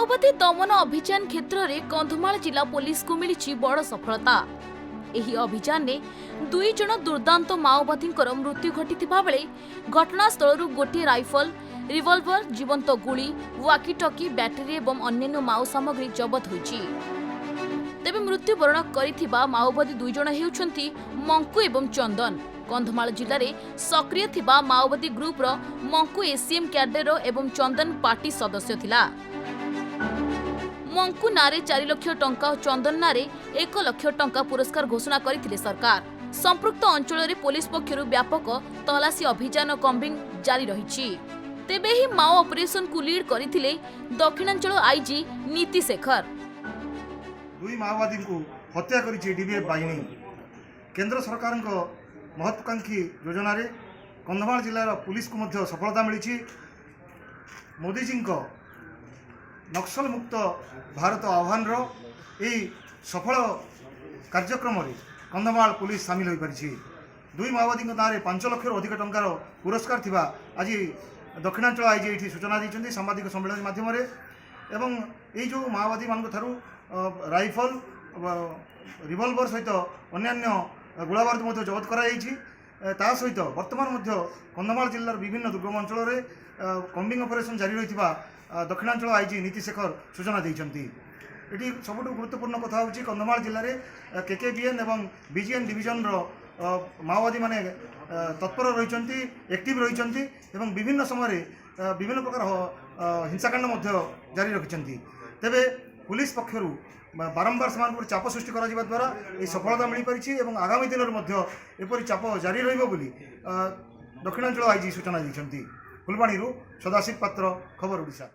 माओवादी दमन अभियान क्षेत्र में कंधमाल जिला पुलिस को मिली बड़ सफलता। एही अभियान में 2 जन दुर्दांत माओवादी मृत्यु घटी बेले घटनास्थल गोटे राइफल, रिवॉल्वर, जीवंत गुली, वाकी टकी, बैटेरी और अन्य माओ सामग्री जबत होईछि। तेबे मृत्युवरण करिथिबा माओवादी 2 जन हेउछंती मंकु एवं चंदन। कंधमाल जिले में सक्रिय थिबा माओवादी ग्रुप रो मंकु एसीएम कैडर एवं चंदन पार्टी सदस्य थिला। मंकु नारे 4 लाख टंका और चंदन नारे 1 लाख टंका पुरस्कार घोषणा करथिले सरकार। संपृक्त अंचल में पुलिस पक्षरु व्यापक तलाशी अभियान कम्बिंग जारी रहिछि। तेबे ही माओ ऑपरेशन को लीड करथिले दक्षिणांचल आईजी नीति शेखर। 2 माओवादी को हत्या करिछि डीबीएफ बाहिनी। केंद्र सरकार महत्वाकांक्षी योजना रे कंधमाल जिलार पुलिस को मध्य सफलता मिली। मोदी जी नक्सल मुक्त भारत आह्वान यही सफल कार्यक्रम रे कंधमाल पुलिस सामिल हो पारिछि। 2 माओवादी ना 5 लाख अधिक टंकार पुरस्कार थिबा आज दक्षिणांचल आईजी ये सूचना दी सांबादिक सम्मेलन माध्यम एवं ये जो माओवादी मान राइफल, रिवॉल्वर सहित अन्यान्य गोलाबारूद जबत करा सहित वर्तमान कंधमाल जिलार विभिन्न दुर्गम अंचल में कम्बिंग ऑपरेशन जारी रही दक्षिणांचल आईजी नीति शेखर सूचना देती। ये सबुठ गुरुत्वपूर्ण कथा हूँ कंधमाल जिले में केकेबीएन एवं बीजीएन डिविजन माओवादी माने तत्पर रही एक्टिव रही विभिन्न समय विभिन्न प्रकार हिंसाकांड जारी रखिंट। तेबे पुलिस पक्षर बारंबार से चाप सृष्टि करा द्वारा ये सफलता मिल पारी और आगामी दिन में एपरी चाप जारी रही दक्षिणांचल आईजी सूचना देती। फुलबाणी सदाशिव पात्र, खबर ओडिशा।